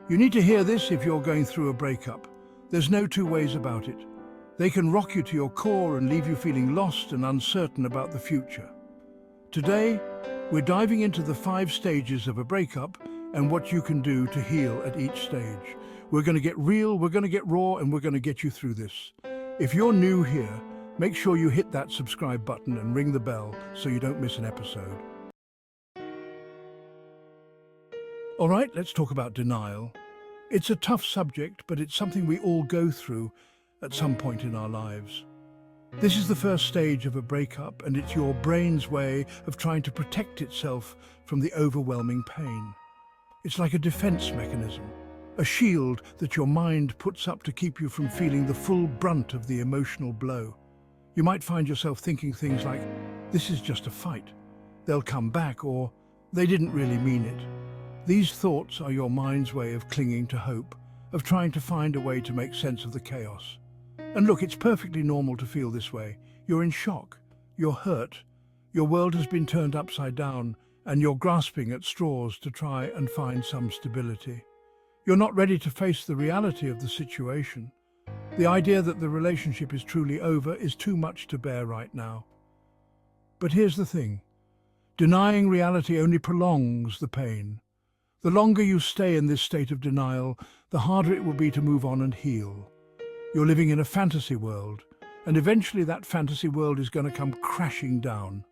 You need to hear this if you're going through a breakup. There's no two ways about it. They can rock you to your core and leave you feeling lost and uncertain about the future. Today, we're diving into the 5 stages of a breakup and what you can do to heal at each stage. We're going to get real, we're going to get raw, and we're going to get you through this. If you're new here, make sure you hit that subscribe button and ring the bell so you don't miss an episode. All right, let's talk about denial. It's a tough subject, but it's something we all go through at some point in our lives. This is the first stage of a breakup, and it's your brain's way of trying to protect itself from the overwhelming pain. It's like a defense mechanism, a shield that your mind puts up to keep you from feeling the full brunt of the emotional blow. You might find yourself thinking things like, "This is just a fight. They'll come back," or "They didn't really mean it." These thoughts are your mind's way of clinging to hope, of trying to find a way to make sense of the chaos. And look, it's perfectly normal to feel this way. You're in shock, you're hurt, your world has been turned upside down, and you're grasping at straws to try and find some stability. You're not ready to face the reality of the situation. The idea that the relationship is truly over is too much to bear right now. But here's the thing. Denying reality only prolongs the pain. The longer you stay in this state of denial, the harder it will be to move on and heal. You're living in a fantasy world, and eventually that fantasy world is going to come crashing down.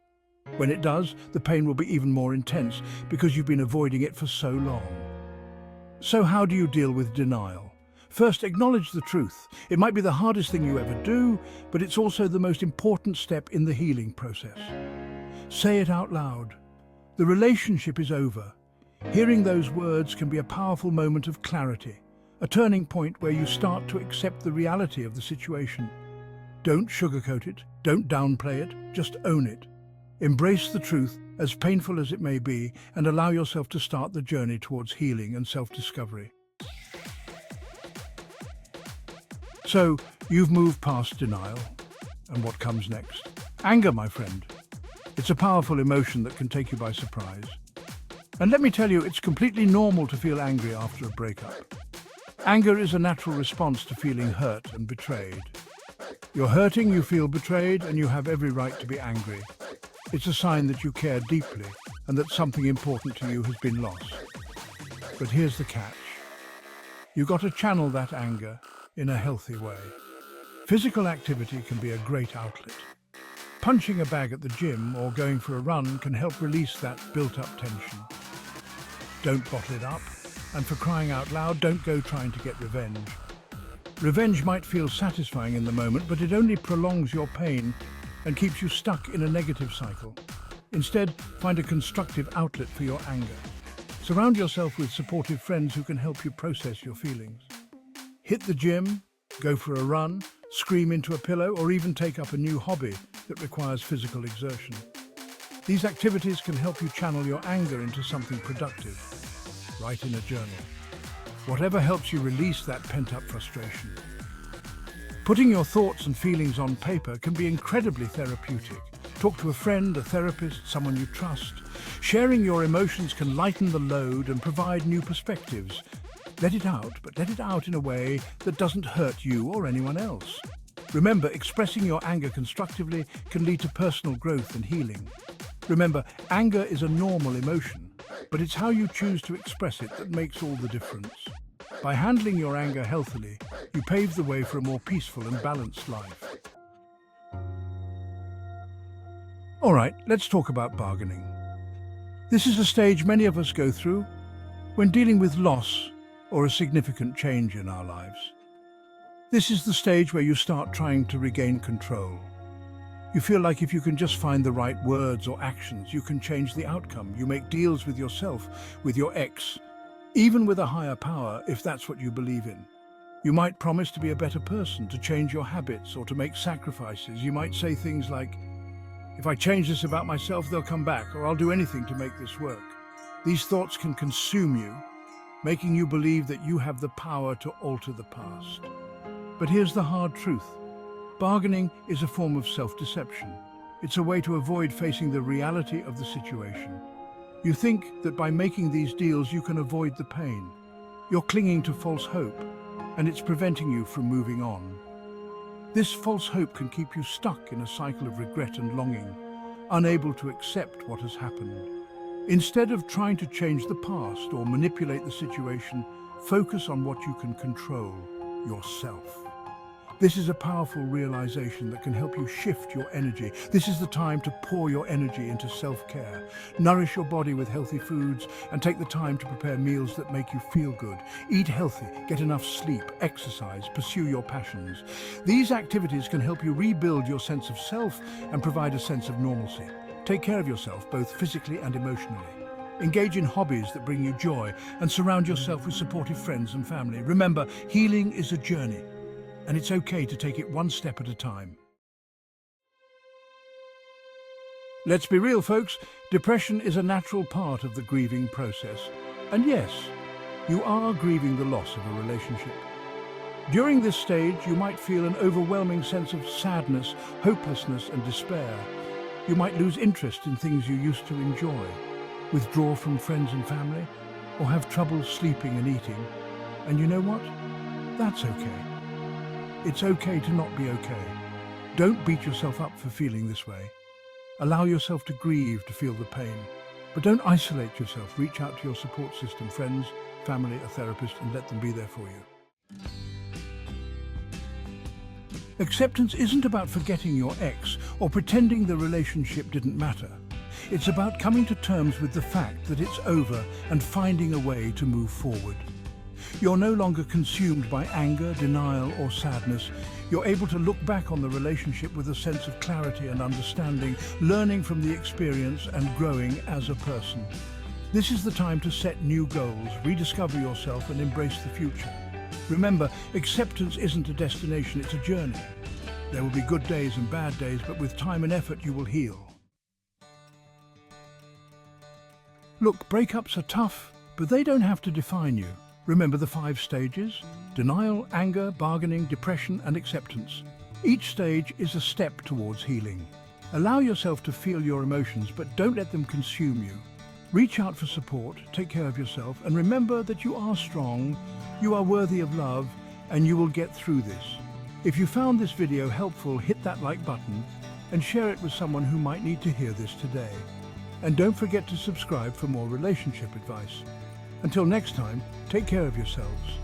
When it does, the pain will be even more intense because you've been avoiding it for so long. So how do you deal with denial? First, acknowledge the truth. It might be the hardest thing you ever do, but it's also the most important step in the healing process. Say it out loud. The relationship is over. Hearing those words can be a powerful moment of clarity, a turning point where you start to accept the reality of the situation. Don't sugarcoat it, don't downplay it, just own it. Embrace the truth, as painful as it may be, and allow yourself to start the journey towards healing and self-discovery. So, you've moved past denial. And what comes next? Anger, my friend. It's a powerful emotion that can take you by surprise. And let me tell you, it's completely normal to feel angry after a breakup. Anger is a natural response to feeling hurt and betrayed. You're hurting, you feel betrayed, and you have every right to be angry. It's a sign that you care deeply and that something important to you has been lost. But here's the catch. You've got to channel that anger in a healthy way. Physical activity can be a great outlet. Punching a bag at the gym or going for a run can help release that built-up tension. Don't bottle it up, and for crying out loud, don't go trying to get revenge. Revenge might feel satisfying in the moment, but it only prolongs your pain and keeps you stuck in a negative cycle. Instead, find a constructive outlet for your anger. Surround yourself with supportive friends who can help you process your feelings. Hit the gym, go for a run, scream into a pillow, or even take up a new hobby that requires physical exertion. These activities can help you channel your anger into something productive. Write in a journal. Whatever helps you release that pent-up frustration. Putting your thoughts and feelings on paper can be incredibly therapeutic. Talk to a friend, a therapist, someone you trust. Sharing your emotions can lighten the load and provide new perspectives. Let it out, but let it out in a way that doesn't hurt you or anyone else. Remember, expressing your anger constructively can lead to personal growth and healing. Remember, anger is a normal emotion, but it's how you choose to express it that makes all the difference. By handling your anger healthily, you pave the way for a more peaceful and balanced life. All right, let's talk about bargaining. This is a stage many of us go through when dealing with loss or a significant change in our lives. This is the stage where you start trying to regain control. You feel like if you can just find the right words or actions, you can change the outcome. You make deals with yourself, with your ex, even with a higher power if that's what you believe in. You might promise to be a better person, to change your habits, or to make sacrifices. You might say things like, "If I change this about myself, they'll come back," or "I'll do anything to make this work." These thoughts can consume you, making you believe that you have the power to alter the past. But here's the hard truth. Bargaining is a form of self-deception. It's a way to avoid facing the reality of the situation. You think that by making these deals you can avoid the pain. You're clinging to false hope, and it's preventing you from moving on. This false hope can keep you stuck in a cycle of regret and longing, unable to accept what has happened. Instead of trying to change the past or manipulate the situation, focus on what you can control, yourself. This is a powerful realization that can help you shift your energy. This is the time to pour your energy into self-care. Nourish your body with healthy foods and take the time to prepare meals that make you feel good. Eat healthy, get enough sleep, exercise, pursue your passions. These activities can help you rebuild your sense of self and provide a sense of normalcy. Take care of yourself, both physically and emotionally. Engage in hobbies that bring you joy and surround yourself with supportive friends and family. Remember, healing is a journey, and it's okay to take it one step at a time. Let's be real, folks. Depression is a natural part of the grieving process. And yes, you are grieving the loss of a relationship. During this stage, you might feel an overwhelming sense of sadness, hopelessness, and despair. You might lose interest in things you used to enjoy, withdraw from friends and family, or have trouble sleeping and eating. And you know what? That's okay. It's okay to not be okay. Don't beat yourself up for feeling this way. Allow yourself to grieve, to feel the pain. But don't isolate yourself. Reach out to your support system, friends, family, a therapist, and let them be there for you. Acceptance isn't about forgetting your ex or pretending the relationship didn't matter. It's about coming to terms with the fact that it's over and finding a way to move forward. You're no longer consumed by anger, denial, or sadness. You're able to look back on the relationship with a sense of clarity and understanding, learning from the experience and growing as a person. This is the time to set new goals, rediscover yourself, and embrace the future. Remember, acceptance isn't a destination, it's a journey. There will be good days and bad days, but with time and effort you will heal. Look, breakups are tough, but they don't have to define you. Remember the 5 stages: denial, anger, bargaining, depression, and acceptance. Each stage is a step towards healing. Allow yourself to feel your emotions, but don't let them consume you. Reach out for support, take care of yourself, and remember that you are strong, you are worthy of love, and you will get through this. If you found this video helpful, hit that like button and share it with someone who might need to hear this today. And don't forget to subscribe for more relationship advice. Until next time, take care of yourselves.